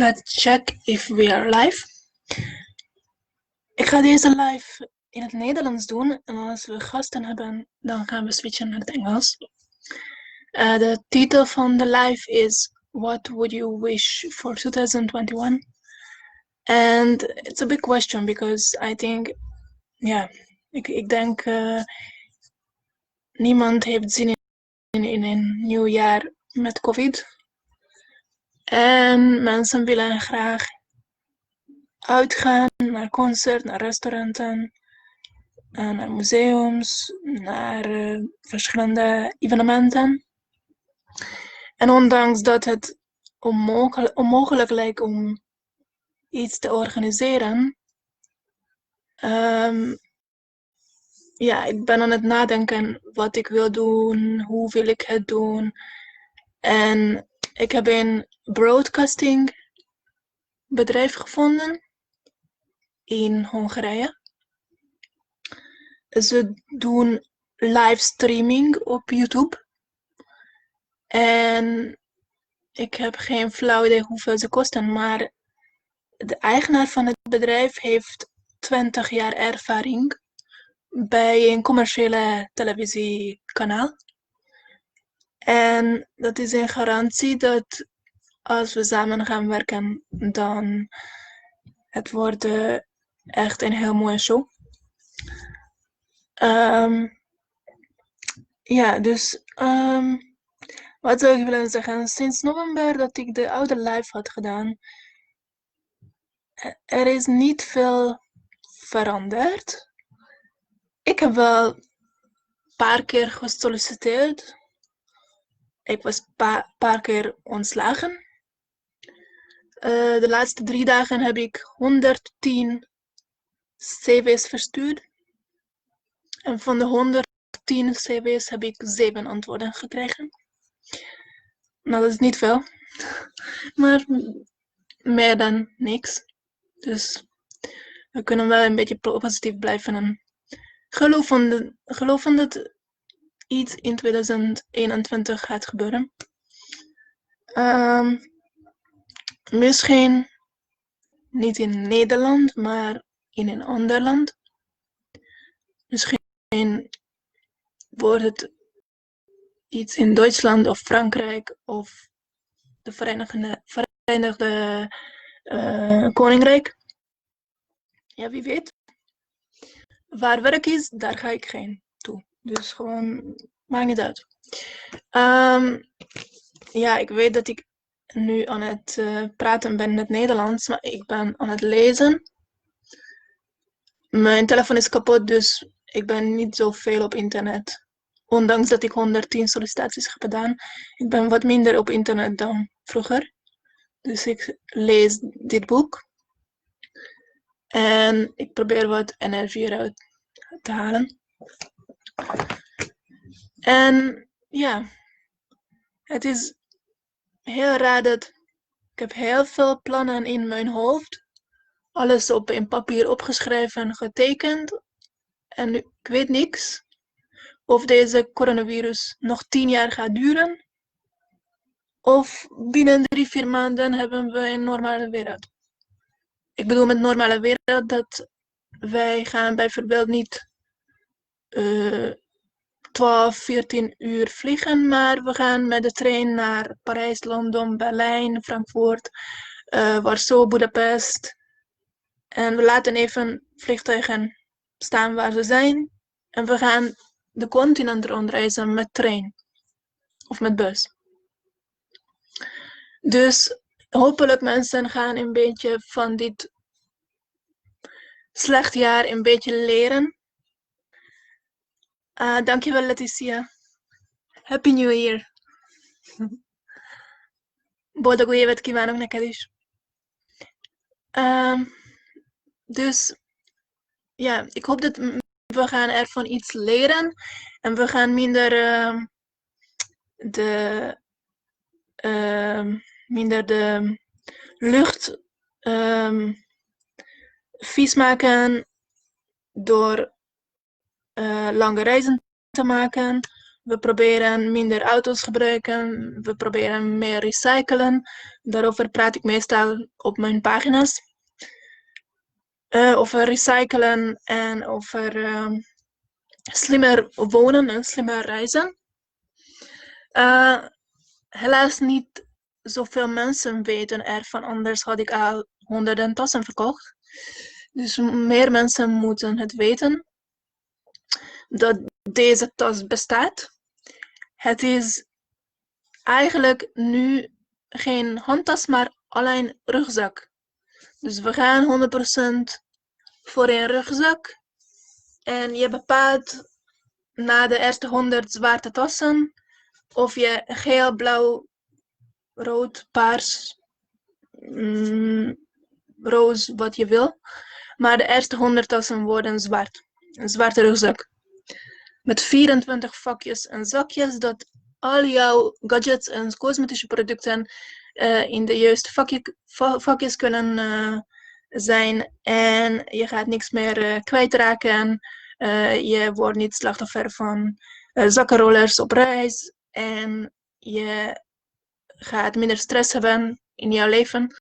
Let's check if we are live. Ik ga deze live in het Nederlands doen en als we gasten hebben, dan gaan we switchen naar het Engels. De titel van de live is What would you wish for 2021? And it's a big question because I think, ik denk niemand heeft zin in een nieuw jaar met COVID. En mensen willen graag uitgaan naar concerten, naar restauranten, naar museums, naar verschillende evenementen. En ondanks dat het onmogelijk lijkt om iets te organiseren, ik ben aan het nadenken wat ik wil doen, hoe wil ik het doen. En ik heb een broadcasting bedrijf gevonden in Hongarije. Ze doen livestreaming op YouTube. En ik heb geen flauw idee hoeveel ze kosten, maar de eigenaar van het bedrijf heeft 20 jaar ervaring bij een commerciële televisiekanaal. En dat is een garantie dat als we samen gaan werken, dan het wordt echt een heel mooie show. Wat zou ik willen zeggen? Sinds november dat ik de oude live had gedaan, er is niet veel veranderd. Ik heb wel een paar keer gesolliciteerd. Ik was een paar keer ontslagen. De laatste 3 dagen heb ik 110 cv's verstuurd. En van de 110 cv's heb ik 7 antwoorden gekregen. Nou, dat is niet veel. Maar meer dan niks. Dus we kunnen wel een beetje positief blijven en geloven dat iets in 2021 gaat gebeuren. Misschien niet in Nederland, maar in een ander land. Misschien wordt het iets in Duitsland of Frankrijk of de Verenigde Koninkrijk. Ja, wie weet. Waar werk is, daar ga ik geen toe. Dus gewoon, maakt niet uit. Ik weet dat ik nu aan het praten ben in het Nederlands, maar ik ben aan het lezen. Mijn telefoon is kapot, dus ik ben niet zoveel op internet. Ondanks dat ik 110 sollicitaties heb gedaan, ik ben wat minder op internet dan vroeger. Dus ik lees dit boek. En ik probeer wat energie eruit te halen. En het is heel raar dat ik heb heel veel plannen in mijn hoofd. Alles op een papier opgeschreven en getekend. En ik weet niks of deze coronavirus nog 10 jaar gaat duren. Of binnen 3-4 maanden hebben we een normale wereld. Ik bedoel met normale wereld dat wij gaan bijvoorbeeld niet 12, 14 uur vliegen, maar we gaan met de trein naar Parijs, Londen, Berlijn, Frankfurt, Warschau, Budapest. En we laten even vliegtuigen staan waar ze zijn. En we gaan de continent rondreizen met trein of met bus. Dus hopelijk mensen gaan een beetje van dit slecht jaar een beetje leren. Dankjewel Leticia. Happy New Year. Boldog új évet kívánok neked is. Ik hoop dat we gaan ervan iets leren. En we gaan minder de lucht vies maken door lange reizen te maken. We proberen minder auto's gebruiken. We proberen meer recyclen. Daarover praat ik meestal op mijn pagina's. Over recyclen en over slimmer wonen en slimmer reizen. Helaas niet zoveel mensen weten ervan, anders had ik al honderden tassen verkocht. Dus meer mensen moeten het weten dat deze tas bestaat. Het is eigenlijk nu geen handtas, maar alleen rugzak. Dus we gaan 100% voor een rugzak. En je bepaalt na de eerste 100 zwarte tassen of je geel, blauw, rood, paars, roze, wat je wil. Maar de eerste 100 tassen worden zwart. Een zwarte rugzak. Met 24 vakjes en zakjes, dat al jouw gadgets en cosmetische producten in de juiste vakjes kunnen zijn. En je gaat niks meer kwijtraken. Je wordt niet slachtoffer van zakkenrollers op reis. En je gaat minder stress hebben in jouw leven.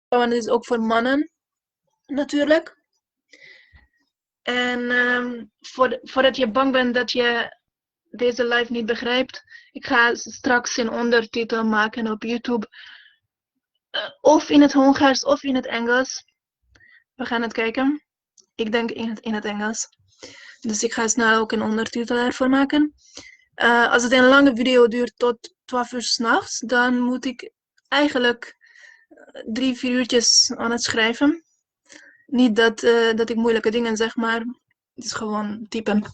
En het is ook voor mannen, natuurlijk. En voordat je bang bent dat je deze live niet begrijpt, ik ga straks een ondertitel maken op YouTube. Of in het Hongaars of in het Engels. We gaan het kijken. Ik denk in het Engels. Dus ik ga snel ook een ondertitel ervoor maken. Als het een lange video duurt tot 12 uur 's nachts, dan moet ik eigenlijk 3-4 uurtjes aan het schrijven. Niet dat ik moeilijke dingen zeg, maar het is gewoon typen.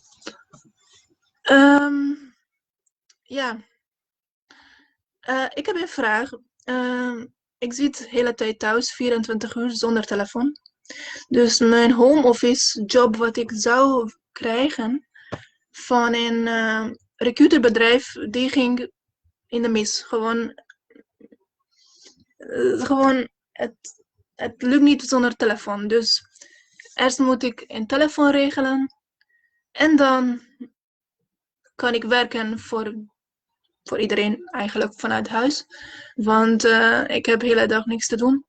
Ja. Ik heb een vraag. Ik zit de hele tijd thuis, 24 uur zonder telefoon. Dus mijn home office job wat ik zou krijgen van een recruiterbedrijf, die ging in de mis. Gewoon het lukt niet zonder telefoon. Dus eerst moet ik een telefoon regelen. En dan kan ik werken voor iedereen eigenlijk vanuit huis. Want ik heb de hele dag niks te doen.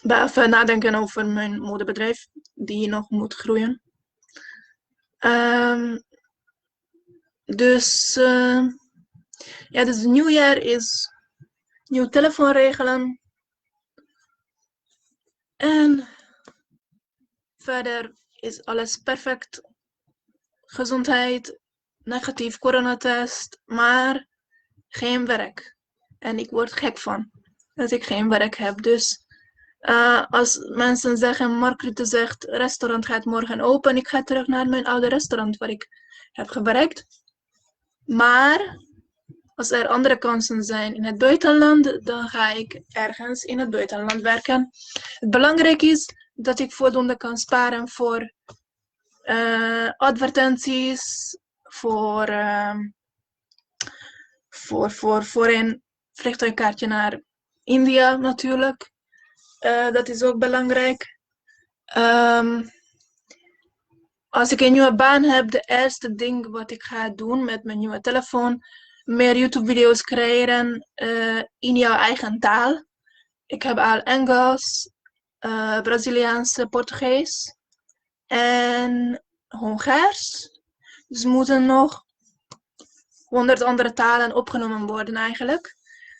Behalve nadenken over mijn modebedrijf, die nog moet groeien. Dus het nieuwjaar is nieuw telefoon regelen. En verder is alles perfect. Gezondheid, negatief coronatest, maar geen werk. En ik word gek van dat ik geen werk heb. Dus als mensen zeggen, Mark Rutte zegt, restaurant gaat morgen open. Ik ga terug naar mijn oude restaurant waar ik heb gewerkt. Maar als er andere kansen zijn in het buitenland, dan ga ik ergens in het buitenland werken. Het belangrijk is dat ik voldoende kan sparen voor advertenties, voor een vliegtuigkaartje naar India natuurlijk. Dat is ook belangrijk. Als ik een nieuwe baan heb, de eerste ding wat ik ga doen met mijn nieuwe telefoon, meer YouTube-video's creëren in jouw eigen taal. Ik heb al Engels, Braziliaans, Portugees en Hongaars. Dus moeten nog 100 andere talen opgenomen worden eigenlijk.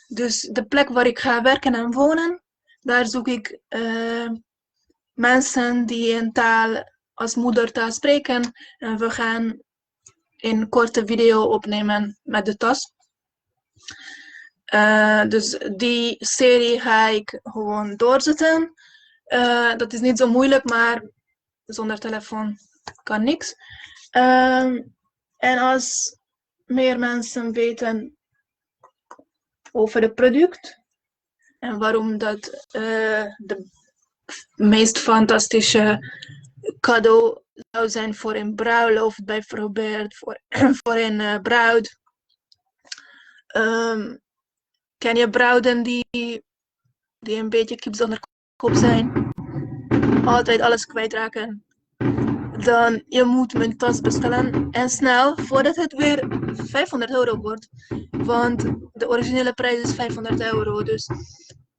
Dus de plek waar ik ga werken en wonen, daar zoek ik mensen die een taal als moedertaal spreken. En we gaan een korte video opnemen met de tas. Dus die serie ga ik gewoon doorzetten. Dat is niet zo moeilijk, maar zonder telefoon kan niks. En als meer mensen weten over het product en waarom dat de meest fantastische cadeau zou zijn voor een bruiloft bijvoorbeeld, voor een bruid. Ken je bruiden die een beetje kip zonder kop zijn? Altijd alles kwijtraken. dan je moet mijn tas bestellen. En snel, voordat het weer €500 wordt. Want de originele prijs is €500.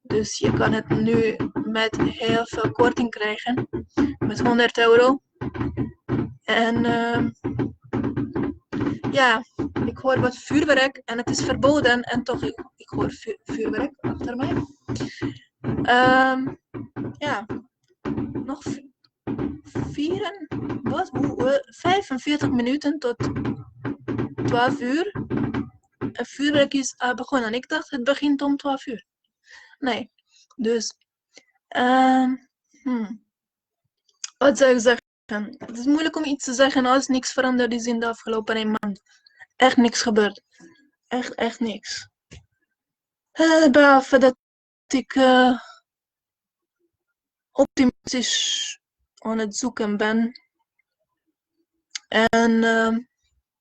Dus je kan het nu met heel veel korting krijgen. Met €100. En ja, ik hoor wat vuurwerk en het is verboden. En toch, ik hoor vuurwerk achter mij. Ja, nog 45 minuten tot 12 uur. Het vuurwerk is begonnen. Ik dacht het begint om 12 uur. Nee, dus wat zou ik zeggen? Het is moeilijk om iets te zeggen als niks veranderd is in de afgelopen 1 maand. Echt niks gebeurd. Echt niks. Behalve dat ik optimistisch aan het zoeken ben. En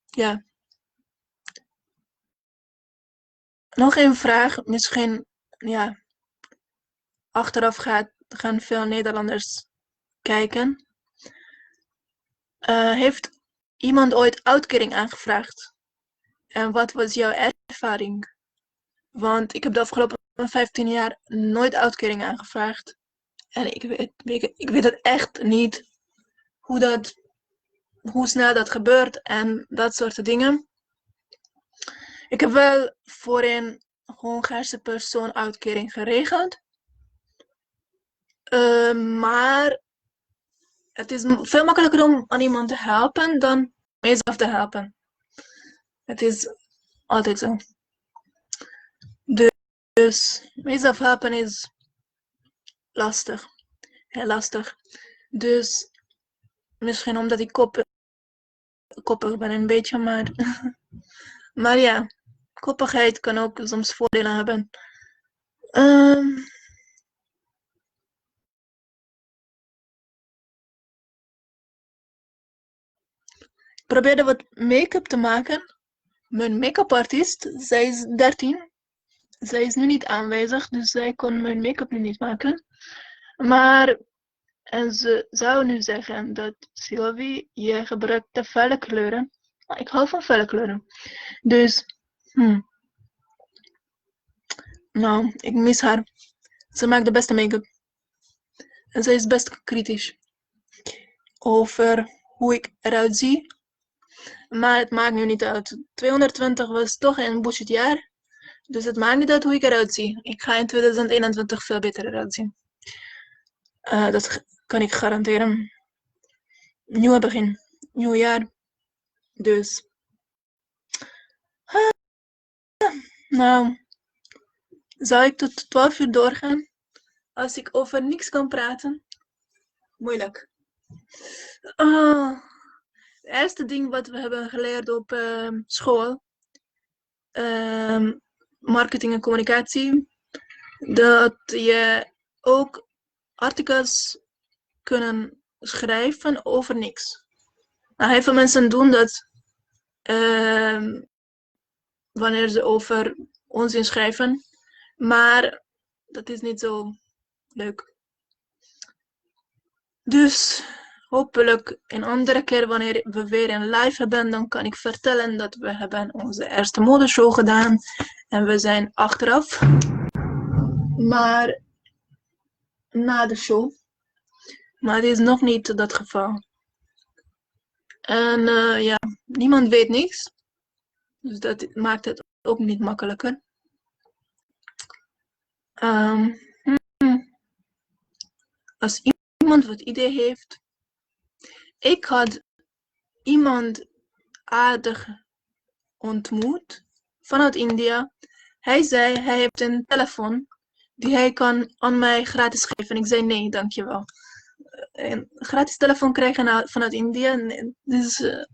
ja. Nog een vraag. Misschien, ja. Achteraf gaan veel Nederlanders kijken. Heeft iemand ooit uitkering aangevraagd? En wat was jouw ervaring? Want ik heb de afgelopen 15 jaar nooit uitkering aangevraagd. En ik weet het echt niet hoe snel dat gebeurt en dat soort dingen. Ik heb wel voor een Hongaarse persoon uitkering geregeld. Maar het is veel makkelijker om aan iemand te helpen dan mezelf te helpen. Het is altijd zo. Dus mezelf helpen is lastig. Heel lastig. Dus misschien omdat ik koppig ben een beetje, maar ja, koppigheid kan ook soms voordelen hebben. Ik probeerde wat make-up te maken. Mijn make-up artiest, zij is 13. Zij is nu niet aanwezig, dus zij kon mijn make-up nu niet maken. En ze zou nu zeggen dat Sylvie, je gebruikt te felle kleuren. Ik hou van felle kleuren. Dus, nou, ik mis haar. Ze maakt de beste make-up. En ze is best kritisch over hoe ik eruit zie. Maar het maakt nu niet uit. 220 was toch een budgetjaar. Dus het maakt niet uit hoe ik eruit zie. Ik ga in 2021 veel beter eruit zien. Dat kan ik garanderen. Nieuwe begin. Nieuw jaar. Dus. Nou. Zou ik tot 12 uur doorgaan? Als ik over niks kan praten? Moeilijk. Het eerste ding wat we hebben geleerd op school. Marketing en communicatie. Dat je ook artikels kunnen schrijven over niks. Nou, heel veel mensen doen dat wanneer ze over onzin schrijven. Maar dat is niet zo leuk. Dus hopelijk een andere keer wanneer we weer een live hebben, dan kan ik vertellen dat we hebben onze eerste modeshow gedaan. En we zijn achteraf. Maar na de show. Maar dit is nog niet dat geval. En ja, niemand weet niks. Dus dat maakt het ook niet makkelijker. Als iemand wat idee heeft. Ik had iemand aardig ontmoet vanuit India. Hij zei, hij heeft een telefoon die hij kan aan mij gratis geven. Ik zei, nee, dankjewel. Een gratis telefoon krijgen vanuit India, dat is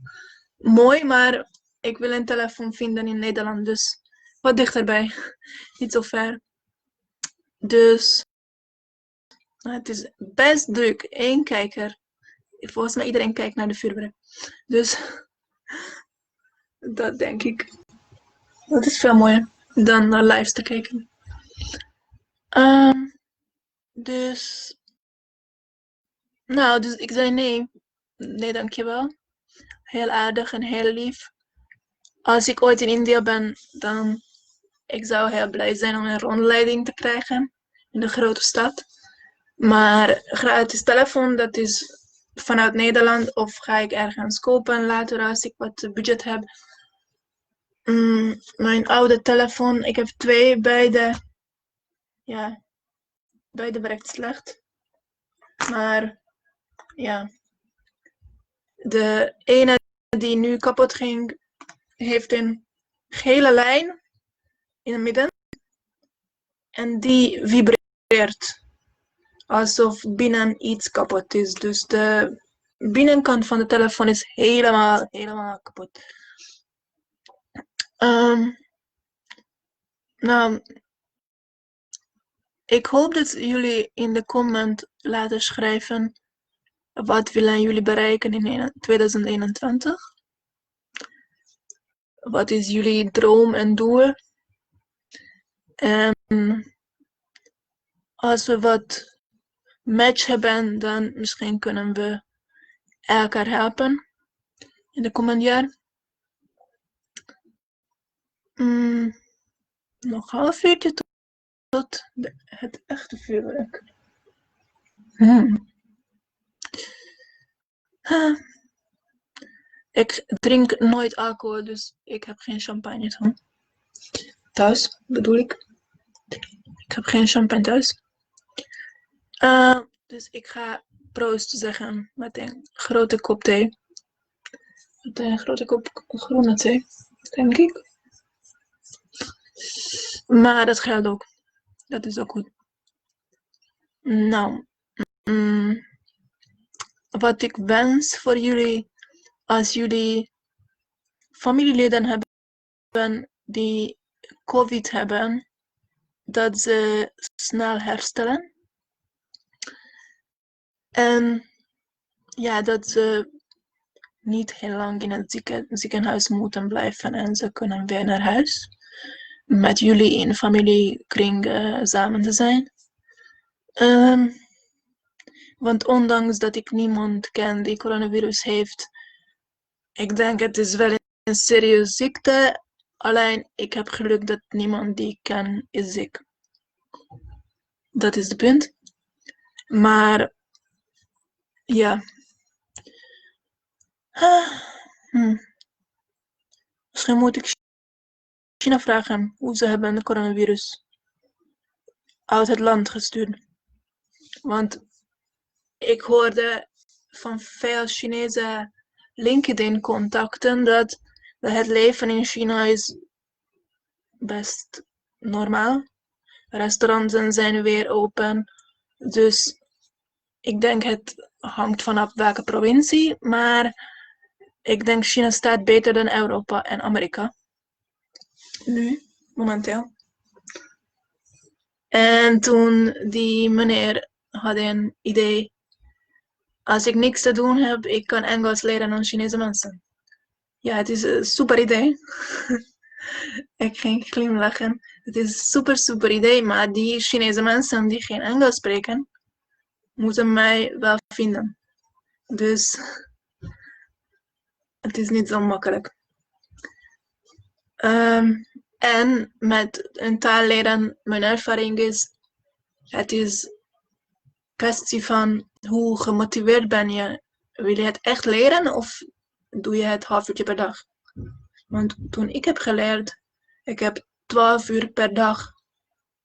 mooi, maar ik wil een telefoon vinden in Nederland, dus wat dichterbij. Niet zo ver. Dus het is best druk. 1 kijker. Volgens mij iedereen kijkt naar de vuurwerk. Dus dat denk ik. Dat is veel mooier dan naar lives te kijken. Dus ik zei nee. Nee, dankjewel. Heel aardig en heel lief. Als ik ooit in India ben, dan ik zou heel blij zijn om een rondleiding te krijgen in de grote stad. Maar gratis telefoon, dat is vanuit Nederland of ga ik ergens kopen later als ik wat budget heb. Mijn oude telefoon, ik heb 2, beide werkt slecht. Maar ja, de ene die nu kapot ging, heeft een gele lijn in het midden. En die vibreert alsof binnen iets kapot is. Dus de binnenkant van de telefoon is helemaal kapot. Nou, ik hoop dat jullie in de comment laten schrijven wat willen jullie bereiken in 2021. Wat is jullie droom en doel? En als we wat match hebben, dan misschien kunnen we elkaar helpen in de komende jaar. Nog een half uurtje tot het echte vuurwerk. Ik drink nooit alcohol, dus ik heb geen champagne thuis, bedoel ik. Ik heb geen champagne thuis. Dus ik ga proost zeggen met een grote kop thee. Met een grote kop groene thee, denk ik. Maar dat geldt ook. Dat is ook goed. Nou, wat ik wens voor jullie, als jullie familieleden hebben die COVID hebben, dat ze snel herstellen. En ja, dat ze niet heel lang in het ziekenhuis moeten blijven en ze kunnen weer naar huis. Met jullie in familiekring samen te zijn. Want ondanks dat ik niemand ken die coronavirus heeft, ik denk het is wel een serieuze ziekte. Alleen ik heb geluk dat niemand die ik ken is ziek. Dat is het punt. Maar ja. Misschien moet ik China vragen hoe ze hebben de coronavirus uit het land gestuurd. Want ik hoorde van veel Chinese LinkedIn-contacten dat het leven in China is best normaal. Restaurants zijn weer open. Dus ik denk het hangt vanaf welke provincie. Maar ik denk China staat beter dan Europa en Amerika. Nu, momenteel. En toen die meneer had een idee. Als ik niks te doen heb, ik kan Engels leren aan Chinese mensen. Ja, het is een super idee. Ik ging glimlachen. Het is een super idee, maar die Chinese mensen die geen Engels spreken, moeten mij wel vinden. Dus het is niet zo makkelijk. En met een taal leren, mijn ervaring is, het is kwestie van hoe gemotiveerd ben je. Wil je het echt leren of doe je het half uurtje per dag? Want toen ik heb geleerd, ik heb 12 uur per dag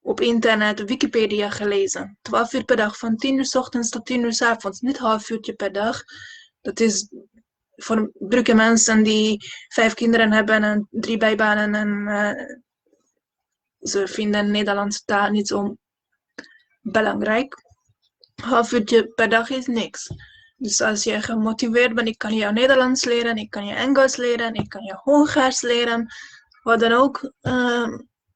op internet Wikipedia gelezen. 12 uur per dag, van 10 uur 's ochtends tot 10 uur 's avonds. Niet half uurtje per dag. Dat is voor drukke mensen die 5 kinderen hebben en 3 bijbanen en ze vinden Nederlandse taal niet zo belangrijk. Half uurtje per dag is niks. Dus als je gemotiveerd bent, ik kan jou Nederlands leren, ik kan je Engels leren, ik kan je Hongaars leren, wat dan ook,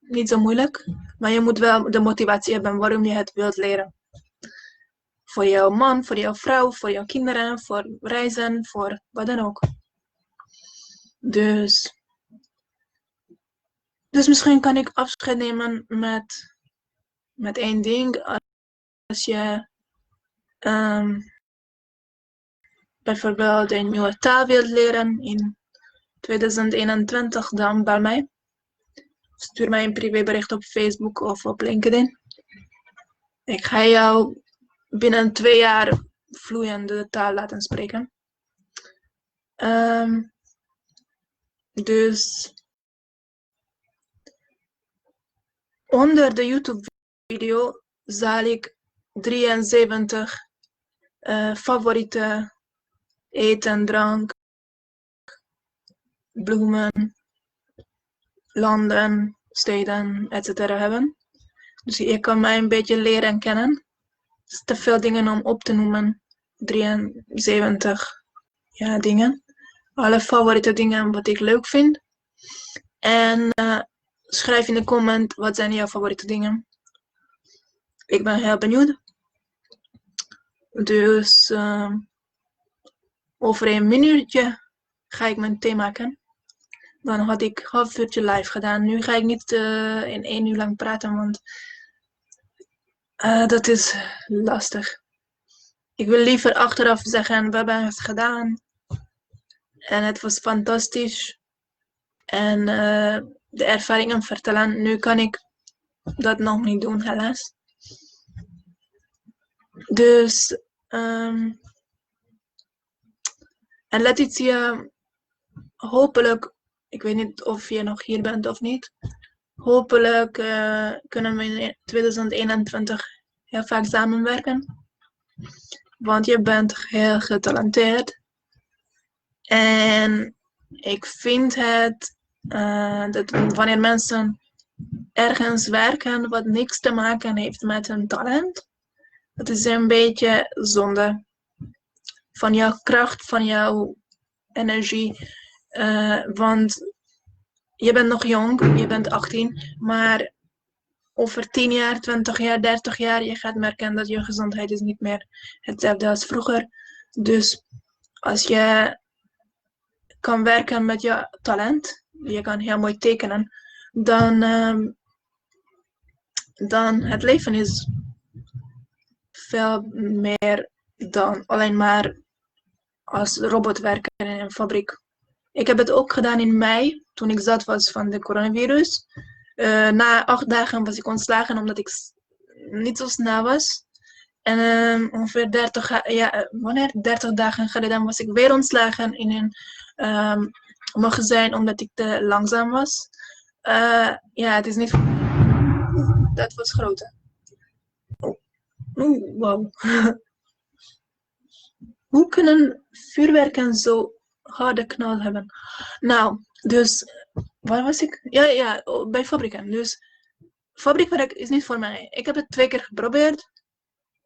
niet zo moeilijk. Maar je moet wel de motivatie hebben waarom je het wilt leren. Voor jouw man, voor jouw vrouw, voor jouw kinderen, voor reizen, voor wat dan ook. Dus misschien kan ik afscheid nemen met één ding. Als je bijvoorbeeld een nieuwe taal wilt leren in 2021, dan bel mij. Stuur mij een privébericht op Facebook of op LinkedIn. Ik ga jou binnen 2 jaar vloeiende taal laten spreken. Dus onder de YouTube-video zal ik 73 favoriete eten, drank, bloemen, landen, steden, etc. hebben. Dus je kan mij een beetje leren kennen. Het is te veel dingen om op te noemen. 73 dingen. Alle favoriete dingen wat ik leuk vind. En schrijf in de comment wat zijn jouw favoriete dingen. Ik ben heel benieuwd. Dus over een minuutje ga ik mijn thee maken. Dan had ik half uurtje live gedaan. Nu ga ik niet in 1 uur lang praten, want dat is lastig. Ik wil liever achteraf zeggen, we hebben het gedaan. En het was fantastisch. En de ervaringen vertellen. Nu kan ik dat nog niet doen, helaas. Dus, en Letitia, hopelijk, ik weet niet of je nog hier bent of niet. Hopelijk kunnen we in 2021 heel vaak samenwerken. Want je bent heel getalenteerd. En ik vind het dat wanneer mensen ergens werken wat niks te maken heeft met hun talent, dat is een beetje zonde van jouw kracht, van jouw energie. Want je bent nog jong, je bent 18, maar over 10 jaar, 20 jaar, 30 jaar, je gaat merken dat je gezondheid is niet meer hetzelfde als vroeger. Dus als je kan werken met je talent, je kan heel mooi tekenen, dan het leven is veel meer dan alleen maar als robot werken in een fabriek. Ik heb het ook gedaan in mei, toen ik zat was van de coronavirus. Na 8 dagen was ik ontslagen omdat ik niet zo snel was. En ongeveer 30 dagen geleden was ik weer ontslagen in een magazijn omdat ik te langzaam was. Het is niet... Dat was groter. Wow. Hoe kunnen vuurwerken zo harde knal hebben? Nou, dus, waar was ik? Ja, bij fabrieken. Dus, fabriekwerk is niet voor mij. Ik heb het 2 keer geprobeerd.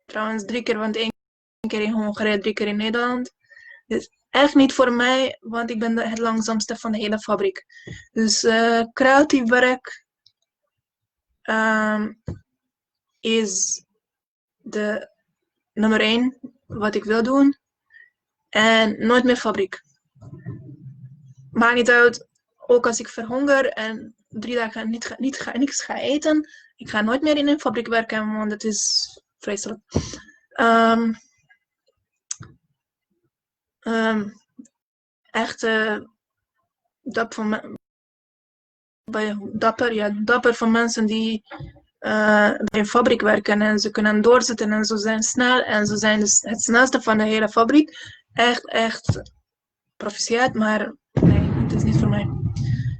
Trouwens 3 keer, want 1 keer in Hongarije, 3 keer in Nederland. Dus echt niet voor mij, want ik ben het langzaamste van de hele fabriek. Dus creatief werk is de nummer 1 wat ik wil doen. En nooit meer fabriek. Maakt niet uit, ook als ik verhonger en 3 dagen niks ga eten. Ik ga nooit meer in een fabriek werken, want het is vreselijk. Echt dapper van mensen die bij een fabriek werken en ze kunnen doorzetten en ze zijn snel en ze zijn dus het snelste van de hele fabriek. Echt proficiat, maar nee, het is niet voor mij.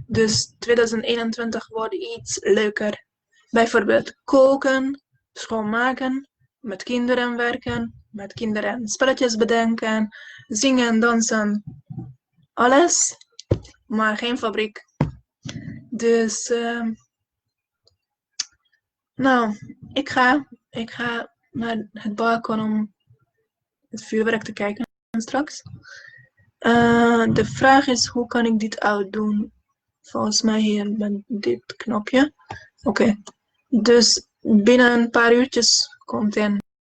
Dus 2021 wordt iets leuker. Bijvoorbeeld koken, schoonmaken, met kinderen werken, met kinderen spelletjes bedenken, zingen, dansen, alles, maar geen fabriek. Dus, nou, ik ga naar het balkon om het vuurwerk te kijken straks. De vraag is, hoe kan ik dit uitdoen? Volgens mij hier met dit knopje. Oké. Dus binnen een paar uurtjes komt een